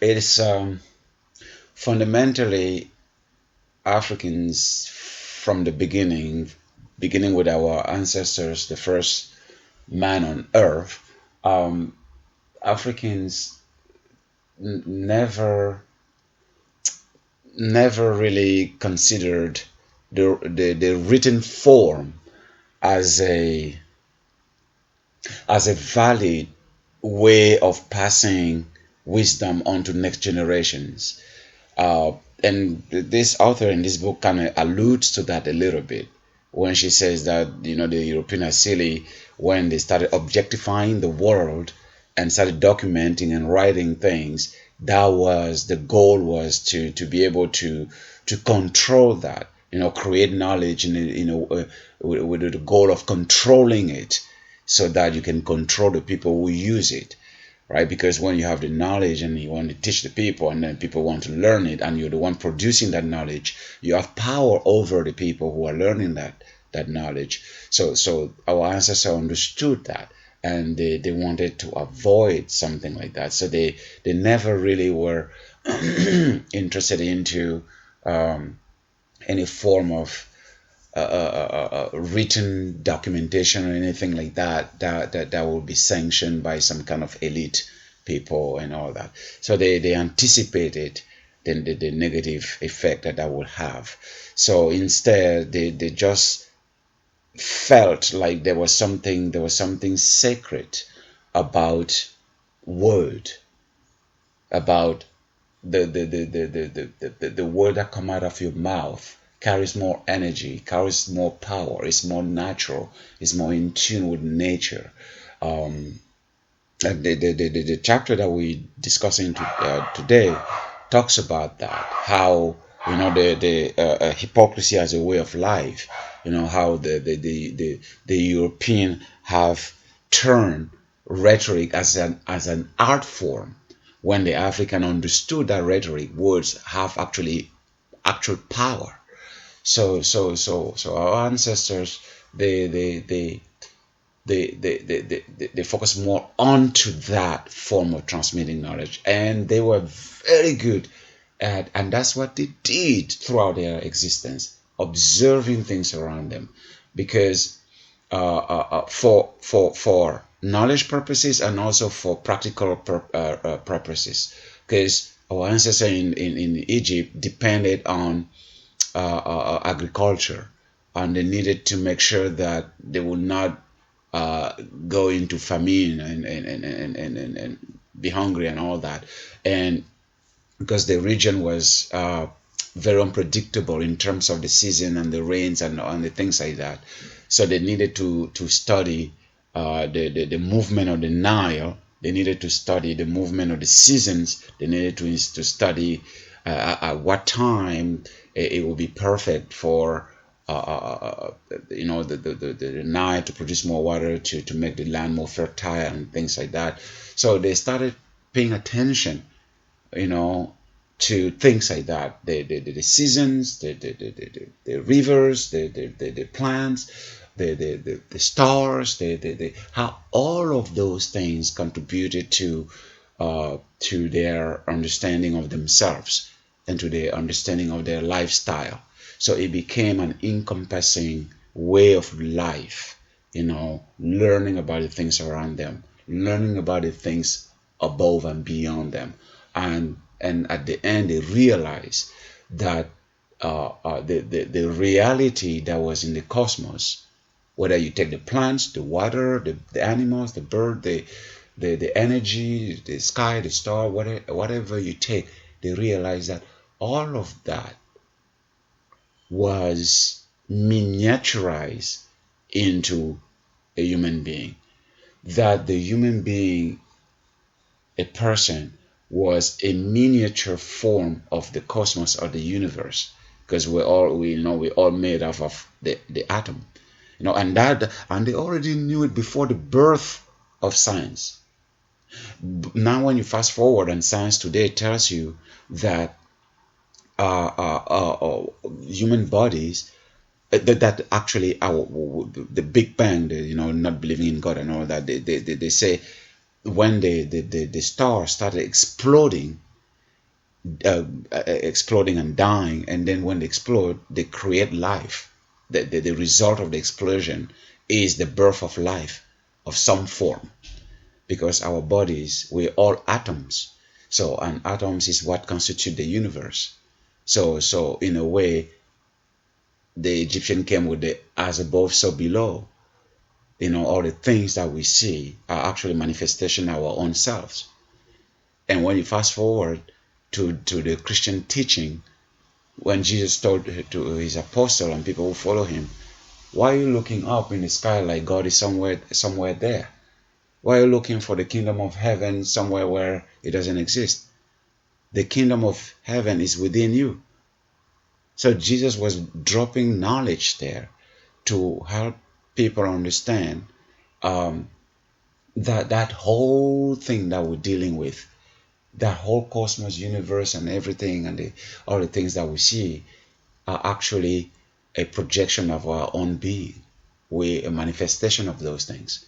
it's fundamentally Africans from the beginning with our ancestors, the first man on earth. Africans never really considered the written form as a valid way of passing wisdom on to next generations. And this author in this book kind of alludes to that a little bit when she says that, the European are silly when they started objectifying the world and started documenting and writing things. That was the goal, was to be able to control that, create knowledge with the goal of controlling it, so that you can control the people who use it, right? Because when you have the knowledge and you want to teach the people, and then people want to learn it, and you're the one producing that knowledge, you have power over the people who are learning that knowledge. So our ancestors understood that, and they wanted to avoid something like that. So they never really were interested into any form of written documentation or anything like that will be sanctioned by some kind of elite people and all that. So they anticipated the negative effect that would have. So instead, they just felt like there was something sacred about word, about the word that come out of your mouth carries more energy, carries more power, is more natural, is more in tune with nature. The chapter that we're discussing today talks about that, how the hypocrisy as a way of life, how the European have turned rhetoric as an art form, when the African understood that rhetoric, words have actual power. So our ancestors, they focus more onto that form of transmitting knowledge, and they were very good at, and that's what they did throughout their existence, observing things around them, because for knowledge purposes and also for practical purposes, because our ancestors in Egypt depended on agriculture, and they needed to make sure that they would not go into famine and be hungry and all that, and because the region was very unpredictable in terms of the season and the rains and the things like that. So they needed to study the movement of the Nile. They needed to study the movement of the seasons. They needed to study at what time it would be perfect for the Nile to produce more water, to make the land more fertile and things like that. So they started paying attention, to things like that, the seasons, the rivers, the plants, the stars, how all of those things contributed to their understanding of themselves and to their understanding of their lifestyle. So it became an encompassing way of life, learning about the things around them, learning about the things above and beyond them, and at the end they realized that the reality that was in the cosmos, whether you take the plants, the water, the animals, the bird, the energy, the sky, the star, whatever you take, they realized that all of that was miniaturized into a human being, that the human being, a person, was a miniature form of the cosmos or the universe, because we're all made up of the atom, and they already knew it before the birth of science. Now when you fast forward, and science today tells you that human bodies, that actually the Big Bang, not believing in God and all that, they say when the stars started exploding, exploding and dying, and then when they explode, they create life. The result of the explosion is the birth of life of some form, because our bodies, we're all atoms. So, and atoms is what constitute the universe. So in a way, the Egyptian came with the as above, so below. All the things that we see are actually manifestation of our own selves. And when you fast forward to the Christian teaching, when Jesus told to his apostle and people who follow him, why are you looking up in the sky like God is somewhere there? Why are you looking for the kingdom of heaven somewhere where it doesn't exist? The kingdom of heaven is within you. So Jesus was dropping knowledge there to help people understand that whole thing that we're dealing with, that whole cosmos, universe, and everything, and all the things that we see are actually a projection of our own being. We're a manifestation of those things.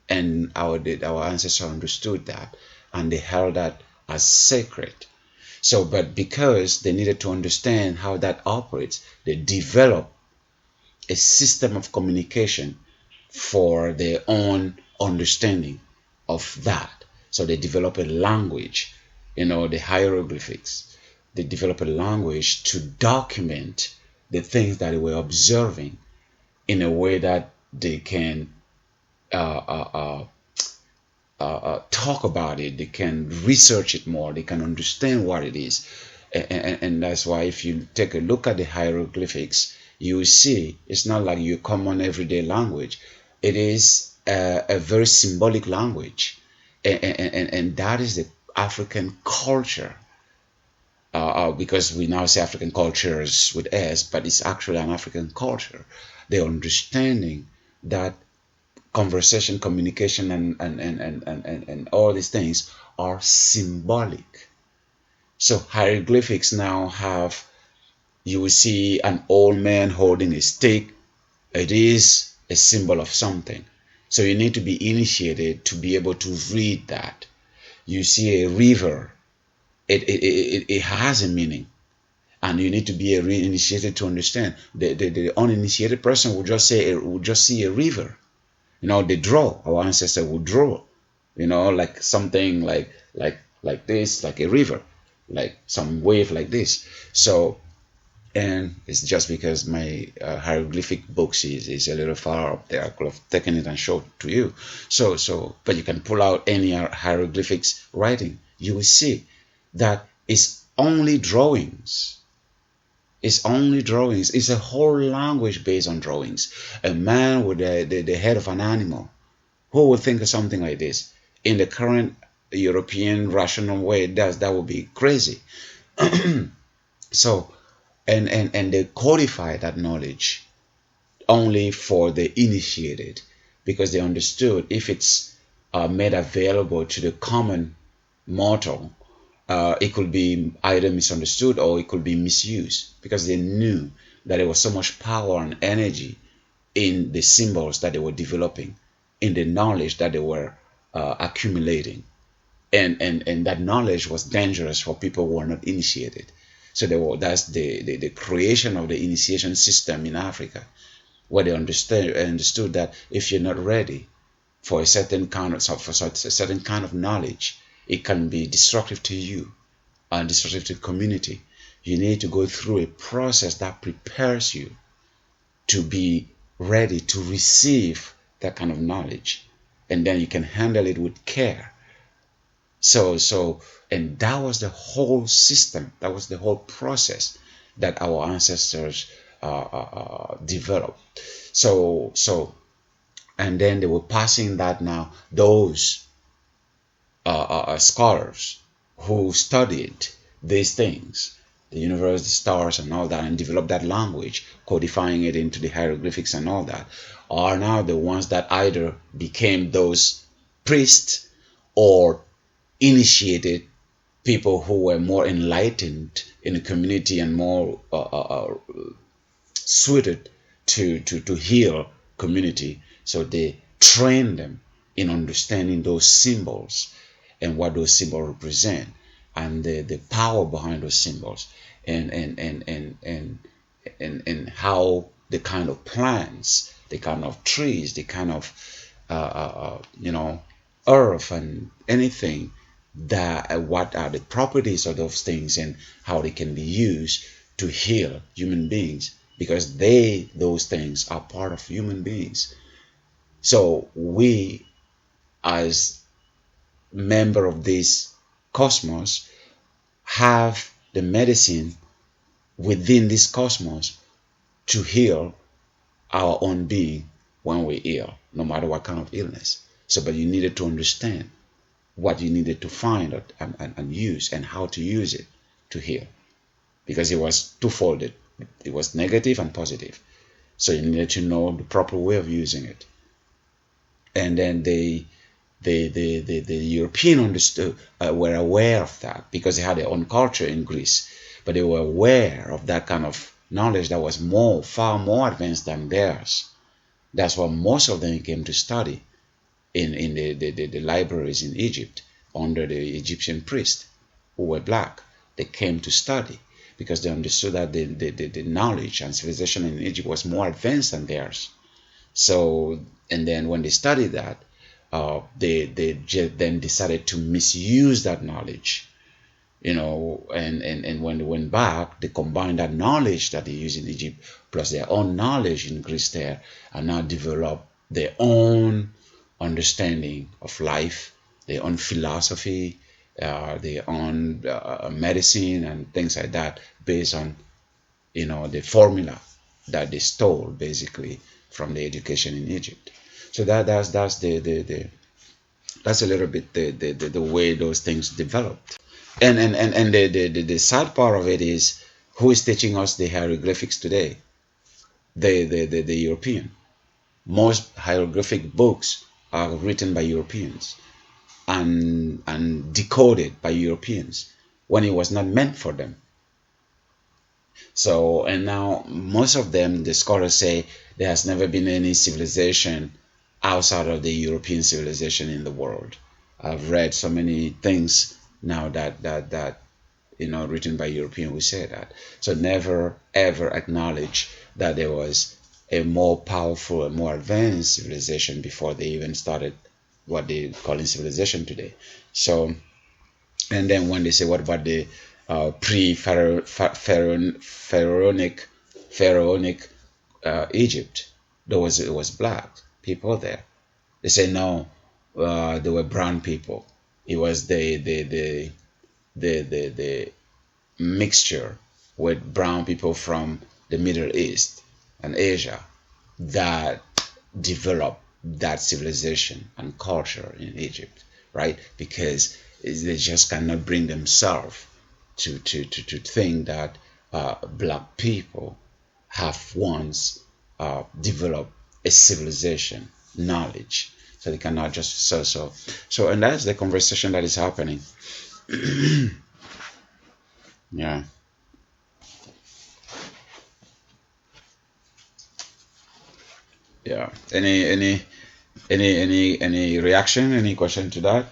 And our ancestors understood that, and they held that as sacred. So, but because they needed to understand how that operates, they developed a system of communication for their own understanding of that. So they develop a language, the hieroglyphics. They develop a language to document the things that they were observing in a way that they can talk about it, they can research it more, they can understand what it is. And that's why if you take a look at the hieroglyphics, you will see it's not like your common everyday language. It is a very symbolic language. And that is the African culture. Because we now say African cultures with S, but it's actually an African culture. The understanding that conversation, communication, and all these things are symbolic. So hieroglyphics now have, you will see an old man holding a stick. It is a symbol of something. So you need to be initiated to be able to read that. You see a river. It has a meaning. And you need to be initiated to understand. The uninitiated person will just see a river. They draw. Our ancestors would draw, like something like this, like a river, like some wave like this. So, and it's just because my hieroglyphic books is a little far up there. I could have taken it and showed it to you. So, but you can pull out any hieroglyphics writing. You will see that it's only drawings. It's only drawings. It's a whole language based on drawings. A man with the head of an animal. Who would think of something like this? In the current European rational way, that would be crazy. So, and they codify that knowledge only for the initiated, because they understood if it's made available to the common mortal, it could be either misunderstood or it could be misused, because they knew that there was so much power and energy in the symbols that they were developing, in the knowledge that they were accumulating, and that knowledge was dangerous for people who were not initiated. So that's the creation of the initiation system in Africa, where they understood that if you're not ready for a certain kind of knowledge, it can be destructive to you and destructive to the community. You need to go through a process that prepares you to be ready to receive that kind of knowledge, and then you can handle it with care. And that was the whole system, that was the whole process that our ancestors developed. And then they were passing that now, those scholars who studied these things, the universe, the stars, and all that, and developed that language, codifying it into the hieroglyphics and all that, are now the ones that either became those priests or initiated people who were more enlightened in the community and more suited to heal community. So they trained them in understanding those symbols and what those symbols represent. and the power behind those symbols, and how the kind of plants, the kind of trees, the kind of earth and anything that what are the properties of those things and how they can be used to heal human beings, because those things are part of human beings. So we, as member of this cosmos, have the medicine within this cosmos to heal our own being when we're ill, no matter what kind of illness. So, but you needed to understand what you needed to find and use, and how to use it to heal, because it was twofold. It was negative and positive. So you needed to know the proper way of using it. And then the European understood, were aware of that, because they had their own culture in Greece, but they were aware of that kind of knowledge that was far more advanced than theirs. That's why most of them came to study in the libraries in Egypt under the Egyptian priests who were black. They came to study because they understood that the knowledge and civilization in Egypt was more advanced than theirs. So, and then when they studied that, they then decided to misuse that knowledge, and when they went back, they combined that knowledge that they used in Egypt plus their own knowledge in Greece there, and now developed their own understanding of life, their own philosophy, their own medicine and things like that, based on the formula that they stole basically from the education in Egypt. So that's that's a little bit the way those things developed. And the sad part of it is, who is teaching us the hieroglyphics today? The European. Most hieroglyphic books are written by Europeans and decoded by Europeans when it was not meant for them. So, and now most of them, the scholars say, there has never been any civilization outside of the European civilization in the world. I've read so many things now that written by European who say that. So never ever acknowledge that there was a more powerful and more advanced civilization before they even started what they call in civilization today. So, and then when they say, what about the pre-pharaonic Egypt? It was black people there. They say no, they were brown people. It was the mixture with brown people from the Middle East and Asia that developed that civilization and culture in Egypt, right? Because they just cannot bring themselves to think that black people have once developed a civilization knowledge. So they cannot just so and that's the conversation that is happening. Yeah. Yeah. Any reaction, any question to that?